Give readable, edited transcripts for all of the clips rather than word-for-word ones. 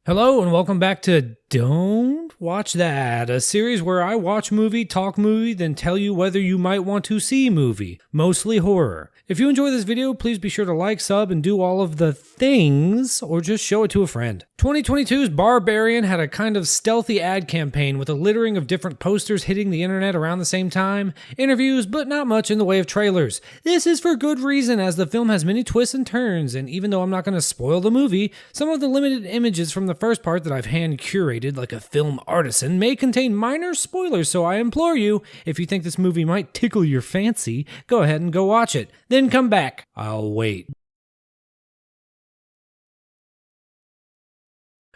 Hello and welcome back to Don't Watch That, a series where I watch movie, talk movie, then tell you whether you might want to see movie, mostly horror. If you enjoy this video, please be sure to like, sub, and do all of the things, or just show it to a friend. 2022's Barbarian had a kind of stealthy ad campaign with a littering of different posters hitting the internet around the same time, interviews, but not much in the way of trailers. This is for good reason, as the film has many twists and turns, and even though I'm not going to spoil the movie, some of the limited images from the first part that I've hand-curated like a film artisan may contain minor spoilers, so I implore you, if you think this movie might tickle your fancy, go ahead and go watch it. Then come back. I'll wait.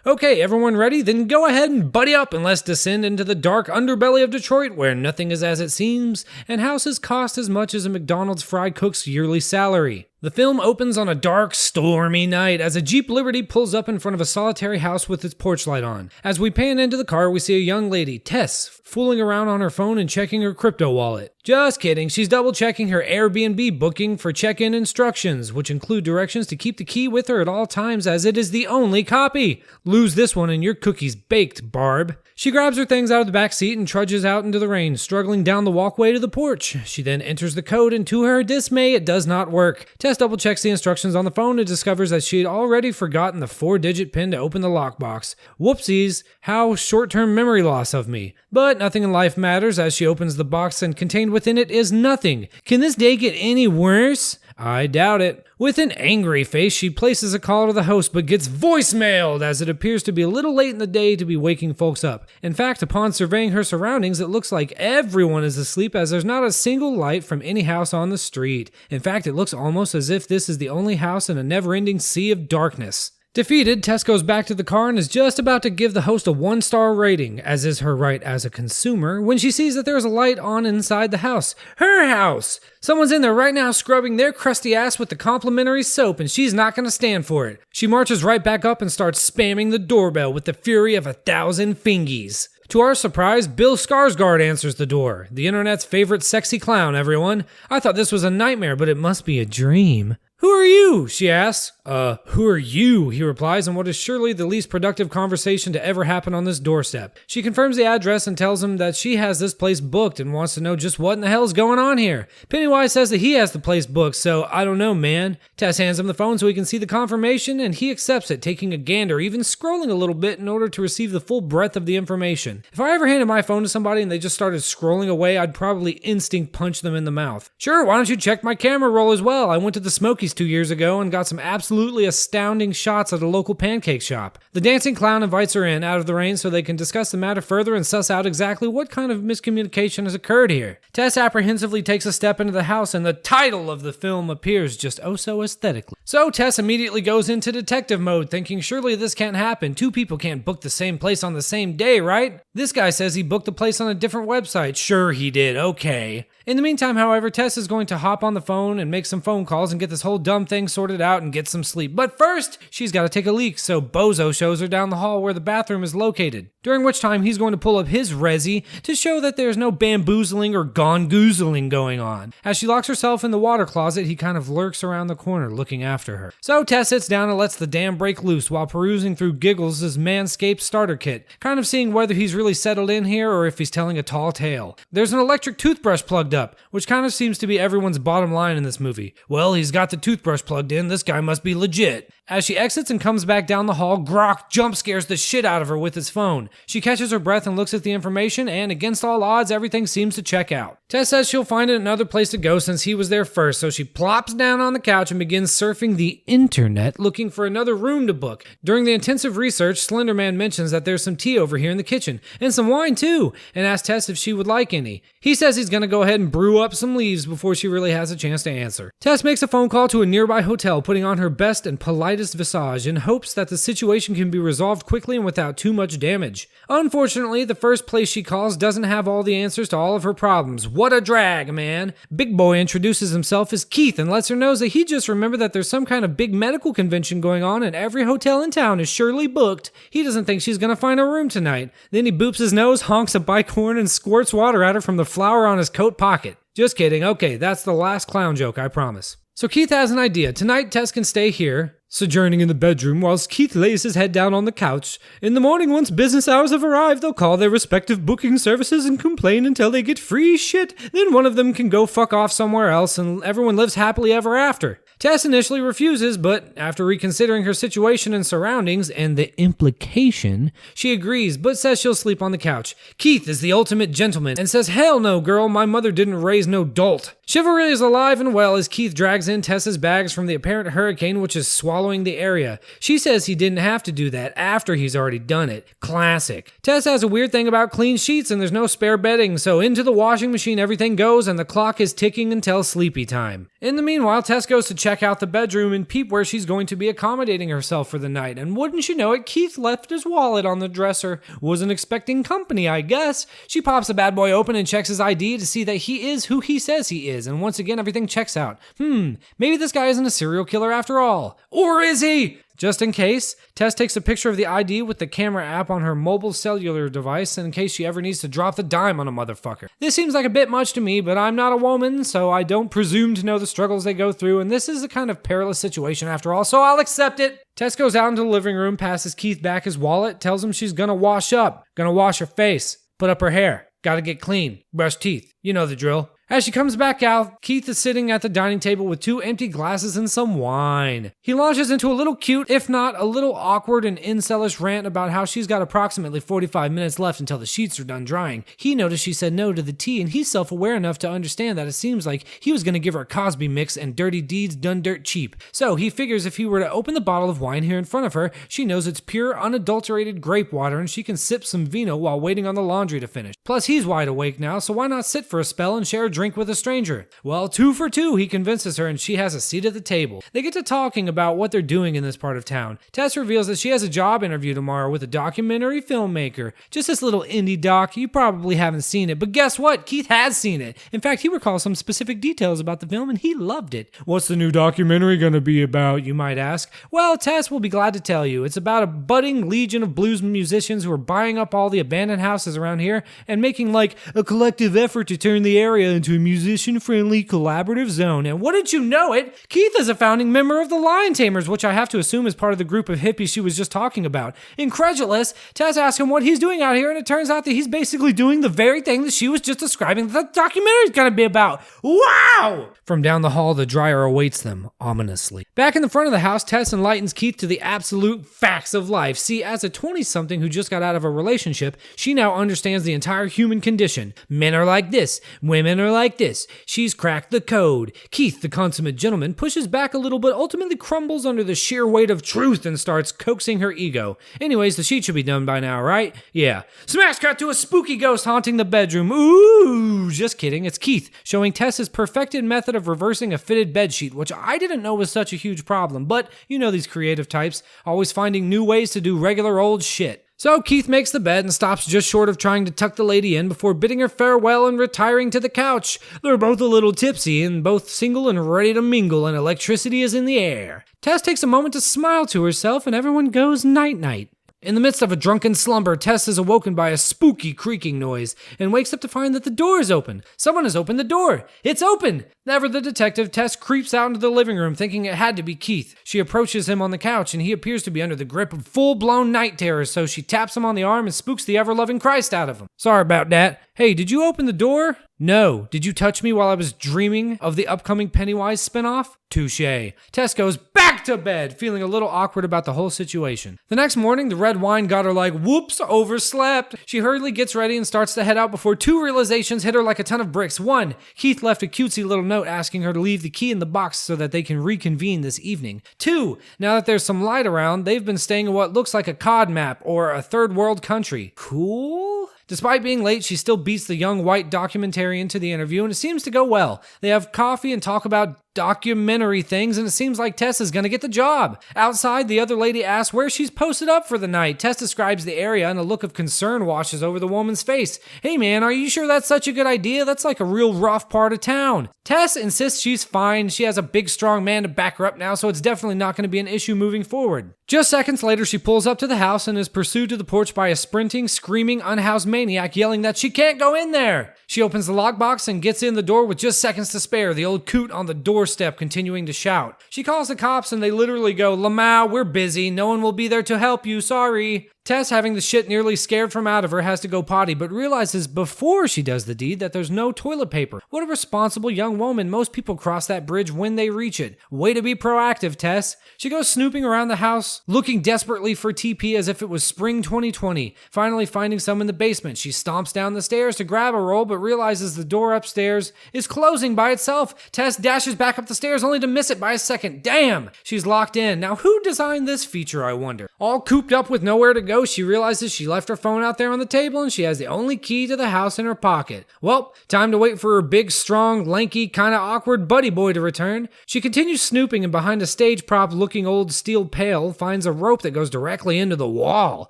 Okay, everyone ready? Then go ahead and buddy up and let's descend into the dark underbelly of Detroit where nothing is as it seems, and houses cost as much as a McDonald's fry cook's yearly salary. The film opens on a dark, stormy night as a Jeep Liberty pulls up in front of a solitary house with its porch light on. As we pan into the car, we see a young lady, Tess, fooling around on her phone and checking her crypto wallet. Just kidding, she's double-checking her Airbnb booking for check-in instructions, which include directions to keep the key with her at all times as it is the only copy. Lose this one and your cookie's baked, Barb. She grabs her things out of the back seat and trudges out into the rain, struggling down the walkway to the porch. She then enters the code and to her dismay, it does not work. Tess double-checks the instructions on the phone and discovers that she had already forgotten the 4-digit pin to open the lockbox. Whoopsies, how short-term memory loss of me. But nothing in life matters as she opens the box and contained within it is nothing. Can this day get any worse? I doubt it. With an angry face, she places a call to the host but gets voicemailed as it appears to be a little late in the day to be waking folks up. In fact, upon surveying her surroundings, it looks like everyone is asleep as there's not a single light from any house on the street. In fact, it looks almost as if this is the only house in a never-ending sea of darkness. Defeated, Tess goes back to the car and is just about to give the host a 1-star rating, as is her right as a consumer, when she sees that there is a light on inside the house. Her house! Someone's in there right now scrubbing their crusty ass with the complimentary soap, and she's not going to stand for it. She marches right back up and starts spamming the doorbell with the fury of 1,000 fingies. To our surprise, Bill Skarsgård answers the door. The internet's favorite sexy clown, everyone. I thought this was a nightmare, but it must be a dream. Who are you? She asks. Who are you? He replies in what is surely the least productive conversation to ever happen on this doorstep. She confirms the address and tells him that she has this place booked and wants to know just what in the hell is going on here. Pennywise says that he has the place booked, so I don't know, man. Tess hands him the phone so he can see the confirmation, and he accepts it, taking a gander, even scrolling a little bit in order to receive the full breadth of the information. If I ever handed my phone to somebody and they just started scrolling away, I'd probably instinct punch them in the mouth. Sure, why don't you check my camera roll as well? I went to the Smokies 2 years ago and got some absolutely astounding shots at a local pancake shop. The dancing clown invites her in out of the rain so they can discuss the matter further and suss out exactly what kind of miscommunication has occurred here. Tess apprehensively takes a step into the house and the title of the film appears just oh so aesthetically. So Tess immediately goes into detective mode, thinking surely this can't happen. 2 people can't book the same place on the same day, right? This guy says he booked the place on a different website. Sure he did, okay. In the meantime, however, Tess is going to hop on the phone and make some phone calls and get this whole dumb thing sorted out and get some sleep. But first, she's got to take a leak, so Bozo shows her down the hall where the bathroom is located. During which time, he's going to pull up his resi to show that there's no bamboozling or gongoozling going on. As she locks herself in the water closet, he kind of lurks around the corner looking after her. So Tess sits down and lets the dam break loose while perusing through Giggles's Manscaped starter kit, kind of seeing whether he's really settled in here or if he's telling a tall tale. There's an electric toothbrush plugged up, which kind of seems to be everyone's bottom line in this movie. Well, he's got the toothbrush plugged in, this guy must be legit. As she exits and comes back down the hall, Grok jump scares the shit out of her with his phone. She catches her breath and looks at the information, and against all odds, everything seems to check out. Tess says she'll find another place to go since he was there first, so she plops down on the couch and begins surfing the internet looking for another room to book. During the intensive research, Slender Man mentions that there's some tea over here in the kitchen, and some wine too, and asks Tess if she would like any. He says he's gonna go ahead and brew up some leaves before she really has a chance to answer. Tess makes a phone call to a nearby hotel, putting on her best and politest visage in hopes that the situation can be resolved quickly and without too much damage. Unfortunately, the first place she calls doesn't have all the answers to all of her problems. What a drag, man. Big Boy introduces himself as Keith and lets her know that he just remembered that there's some kind of big medical convention going on and every hotel in town is surely booked. He doesn't think she's gonna find a room tonight. Then he boops his nose, honks a bike horn, and squirts water at her from the flower on his coat pocket. Just kidding. Okay, that's the last clown joke, I promise. So Keith has an idea. Tonight, Tess can stay here. Sojourning in the bedroom whilst Keith lays his head down on the couch. In the morning, once business hours have arrived, they'll call their respective booking services and complain until they get free shit. Then one of them can go fuck off somewhere else and everyone lives happily ever after. Tess initially refuses, but after reconsidering her situation and surroundings and the implication, she agrees, but says she'll sleep on the couch. Keith is the ultimate gentleman and says, "Hell no, girl, my mother didn't raise no dolt." Chivalry is alive and well as Keith drags in Tess's bags from the apparent hurricane which is swallowing the area. She says he didn't have to do that after he's already done it. Classic. Tess has a weird thing about clean sheets and there's no spare bedding, so into the washing machine everything goes and the clock is ticking until sleepy time. In the meanwhile, Tess goes to check out the bedroom and peep where she's going to be accommodating herself for the night, and wouldn't you know it, Keith left his wallet on the dresser. Wasn't expecting company, I guess. She pops the bad boy open and checks his ID to see that he is who he says he is, and once again everything checks out. Maybe this guy isn't a serial killer after all. Or is he? Just in case, Tess takes a picture of the ID with the camera app on her mobile cellular device in case she ever needs to drop the dime on a motherfucker. This seems like a bit much to me, but I'm not a woman, so I don't presume to know the struggles they go through, and this is a kind of perilous situation after all, so I'll accept it. Tess goes out into the living room, passes Keith back his wallet, tells him she's gonna wash up, gonna wash her face, put up her hair, gotta get clean, brush teeth, you know the drill. As she comes back out, Keith is sitting at the dining table with 2 empty glasses and some wine. He launches into a little cute, if not a little awkward and incelish rant about how she's got approximately 45 minutes left until the sheets are done drying. He noticed she said no to the tea and he's self-aware enough to understand that it seems like he was going to give her a Cosby mix and dirty deeds done dirt cheap. So he figures if he were to open the bottle of wine here in front of her, she knows it's pure, unadulterated grape water and she can sip some vino while waiting on the laundry to finish. Plus he's wide awake now, so why not sit for a spell and share a drink with a stranger? Well, 2 for 2, he convinces her and she has a seat at the table. They get to talking about what they're doing in this part of town. Tess reveals that she has a job interview tomorrow with a documentary filmmaker. Just this little indie doc, you probably haven't seen it, but guess what? Keith has seen it. In fact, he recalls some specific details about the film and he loved it. What's the new documentary gonna be about, you might ask? Well, Tess will be glad to tell you. It's about a budding legion of blues musicians who are buying up all the abandoned houses around here and making like a collective effort to turn the area into a musician-friendly collaborative zone. And wouldn't you know it, Keith is a founding member of the Lion Tamers, which I have to assume is part of the group of hippies she was just talking about. Incredulous, Tess asks him what he's doing out here, and it turns out that he's basically doing the very thing that she was just describing that the documentary's gonna be about. Wow! From down the hall, the dryer awaits them, ominously. Back in the front of the house, Tess enlightens Keith to the absolute facts of life. See, as a 20-something who just got out of a relationship, she now understands the entire human condition. Men are like this, women are like this. She's cracked the code. Keith, the consummate gentleman, pushes back a little but ultimately crumbles under the sheer weight of truth and starts coaxing her ego. Anyways, the sheet should be done by now, right? Yeah. Smash cut to a spooky ghost haunting the bedroom. Ooh, just kidding. It's Keith, showing Tess his perfected method of reversing a fitted bedsheet, which I didn't know was such a huge problem, but you know these creative types, always finding new ways to do regular old shit. So Keith makes the bed and stops just short of trying to tuck the lady in before bidding her farewell and retiring to the couch. They're both a little tipsy and both single and ready to mingle, and electricity is in the air. Tess takes a moment to smile to herself and everyone goes night-night. In the midst of a drunken slumber, Tess is awoken by a spooky creaking noise and wakes up to find that the door is open. Someone has opened the door. It's open! Never the detective, Tess creeps out into the living room thinking it had to be Keith. She approaches him on the couch and he appears to be under the grip of full-blown night terrors, so she taps him on the arm and spooks the ever-loving Christ out of him. Sorry about that. Hey, did you open the door? No. Did you touch me while I was dreaming of the upcoming Pennywise spinoff? Touché. Tess goes back to bed, feeling a little awkward about the whole situation. The next morning, the red wine got her like, whoops, overslept. She hurriedly gets ready and starts to head out before 2 realizations hit her like a ton of bricks. 1, Keith left a cutesy little note asking her to leave the key in the box so that they can reconvene this evening. 2, now that there's some light around, they've been staying in what looks like a COD map or a third world country. Cool? Despite being late, she still beats the young white documentarian to the interview, and it seems to go well. They have coffee and talk about documentary things, and it seems like Tess is gonna get the job. Outside, the other lady asks where she's posted up for the night. Tess describes the area, and a look of concern washes over the woman's face. Hey man, are you sure that's such a good idea? That's like a real rough part of town. Tess insists she's fine. She has a big, strong man to back her up now, so it's definitely not gonna be an issue moving forward. Just seconds later, she pulls up to the house and is pursued to the porch by a sprinting, screaming, unhoused maniac yelling that she can't go in there. She opens the lockbox and gets in the door with just seconds to spare. The old coot on the door doorstep, continuing to shout. She calls the cops and they literally go, "Lamau, we're busy. No one will be there to help you. Sorry." Tess, having the shit nearly scared from out of her, has to go potty, but realizes before she does the deed that there's no toilet paper. What a responsible young woman. Most people cross that bridge when they reach it. Way to be proactive, Tess. She goes snooping around the house, looking desperately for TP as if it was spring 2020. Finally finding some in the basement, she stomps down the stairs to grab a roll, but realizes the door upstairs is closing by itself. Tess dashes back up the stairs only to miss it by a second. Damn! She's locked in. Now who designed this feature, I wonder? All cooped up with nowhere to go, she realizes she left her phone out there on the table and she has the only key to the house in her pocket. Well, time to wait for her big, strong, lanky, kinda awkward buddy boy to return. She continues snooping and behind a stage prop looking old steel pail finds a rope that goes directly into the wall.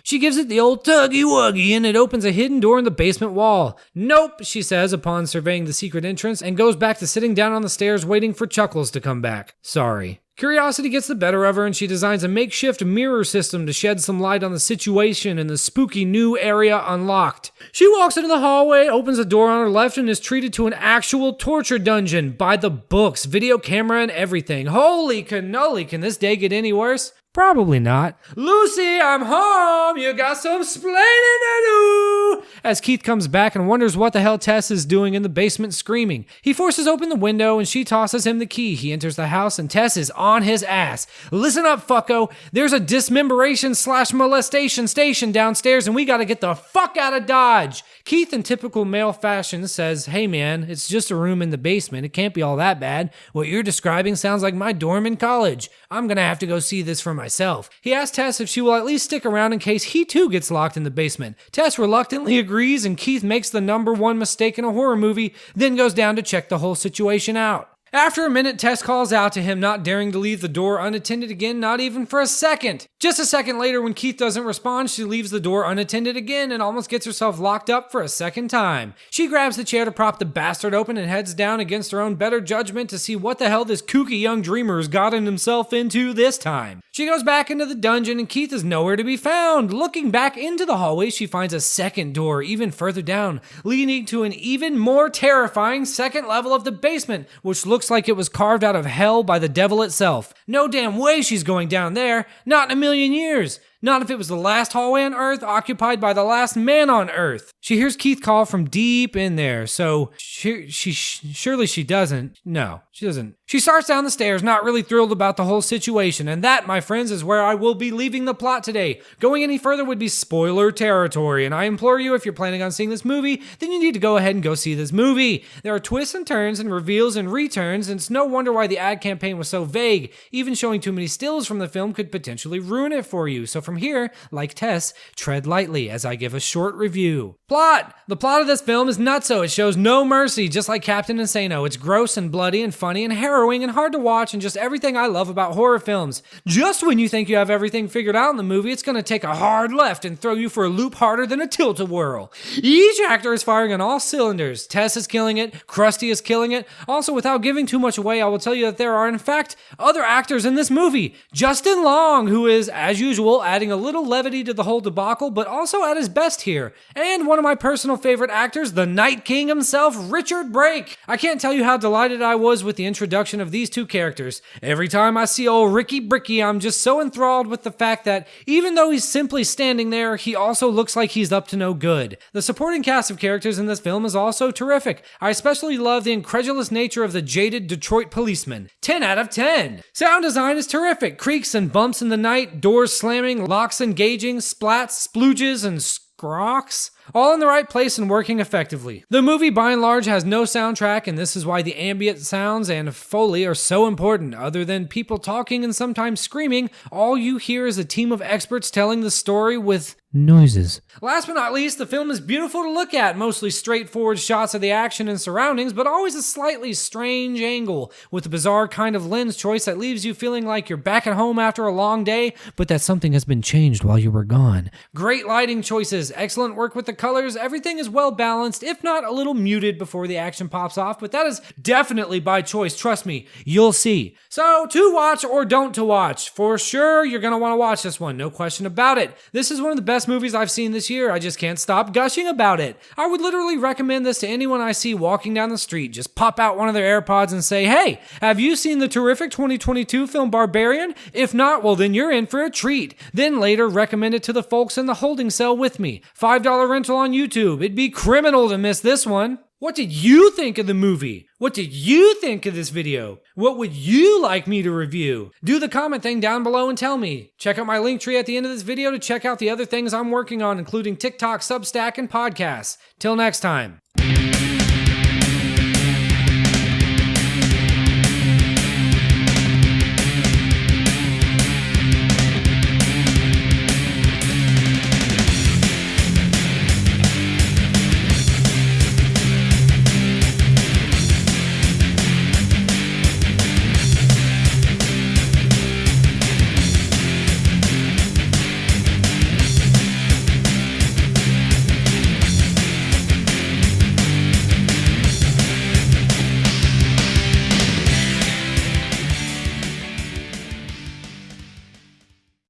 She gives it the old tuggy-wuggy and it opens a hidden door in the basement wall. "Nope," she says upon surveying the secret entrance and goes back to sitting down on the stairs waiting for Chuckles to come back. Sorry. Curiosity gets the better of her and she designs a makeshift mirror system to shed some light on the situation in the spooky new area unlocked. She walks into the hallway, opens a door on her left, and is treated to an actual torture dungeon by the books, video camera, and everything. Holy cannoli, can this day get any worse? Probably not. "Lucy, I'm home. You got some splaining to do." As Keith comes back and wonders what the hell Tess is doing in the basement screaming. He forces open the window and she tosses him the key. He enters the house and Tess is on his ass. "Listen up, fucko. There's a dismemberation/molestation station downstairs and we gotta get the fuck out of Dodge." Keith, in typical male fashion, says, "Hey man, it's just a room in the basement. It can't be all that bad. What you're describing sounds like my dorm in college. I'm gonna have to go see this for myself." He asks Tess if she will at least stick around in case he too gets locked in the basement. Tess reluctantly agrees and Keith makes the number one mistake in a horror movie, then goes down to check the whole situation out. After a minute, Tess calls out to him, not daring to leave the door unattended again, not even for a second. Just a second later, when Keith doesn't respond, she leaves the door unattended again and almost gets herself locked up for a second time. She grabs the chair to prop the bastard open and heads down against her own better judgment to see what the hell this kooky young dreamer has gotten himself into this time. She goes back into the dungeon and Keith is nowhere to be found. Looking back into the hallway, she finds a second door even further down, leading to an even more terrifying second level of the basement, which looks like it was carved out of hell by the devil itself. No damn way she's going down there. Not in a million years. Not if it was the last hallway on Earth occupied by the last man on Earth. She hears Keith call from deep in there, so surely she doesn't. No, she doesn't. She starts down the stairs, not really thrilled about the whole situation, and that, my friends, is where I will be leaving the plot today. Going any further would be spoiler territory, and I implore you, if you're planning on seeing this movie, then you need to go ahead and go see this movie. There are twists and turns and reveals and returns, and it's no wonder why the ad campaign was so vague. Even showing too many stills from the film could potentially ruin it for you. So from here, like Tess, tread lightly as I give a short review. Plot! The plot of this film is nutso. It shows no mercy, just like Captain Insano. It's gross and bloody and funny and harrowing and hard to watch and just everything I love about horror films. Just when you think you have everything figured out in the movie, it's gonna take a hard left and throw you for a loop harder than a tilt-a-whirl. Each actor is firing on all cylinders. Tess is killing it, Krusty is killing it. Also, without giving too much away, I will tell you that there are, in fact, other actors in this movie. Justin Long, who is, as usual, adding a little levity to the whole debacle, but also at his best here. And one of my personal favorite actors, the Night King himself, Richard Brake. I can't tell you how delighted I was with the introduction of these two characters. Every time I see old Ricky Bricky, I'm just so enthralled with the fact that even though he's simply standing there, he also looks like he's up to no good. The supporting cast of characters in this film is also terrific. I especially love the incredulous nature of the jaded Detroit policeman. 10 out of 10. Sound design is terrific. Creaks and bumps in the night, doors slamming, locks engaging, splats, splooges, and scrocks, all in the right place and working effectively. The movie by and large has no soundtrack, and this is why the ambient sounds and Foley are so important. Other than people talking and sometimes screaming, all you hear is a team of experts telling the story with noises. Last but not least, the film is beautiful to look at, mostly straightforward shots of the action and surroundings, but always a slightly strange angle, with a bizarre kind of lens choice that leaves you feeling like you're back at home after a long day, but that something has been changed while you were gone. Great lighting choices, excellent work with the the colors, everything is well balanced, if not a little muted before the action pops off, but that is definitely by choice. Trust me, you'll see. So, to watch or don't to watch, for sure you're gonna want to watch this one, no question about it. This is one of the best movies I've seen this year. I just can't stop gushing about it. I would literally recommend this to anyone I see walking down the street. Just pop out one of their AirPods and say, hey, have you seen the terrific 2022 film Barbarian? If not, well then you're in for a treat. Then later recommend it to the folks in the holding cell with me. $5 rental on YouTube. It'd be criminal to miss this one. What did you think of the movie? What did you think of this video? What would you like me to review? Do the comment thing down below and tell me. Check out my link tree at the end of this video to check out the other things I'm working on, including TikTok, Substack, and podcasts. Till next time.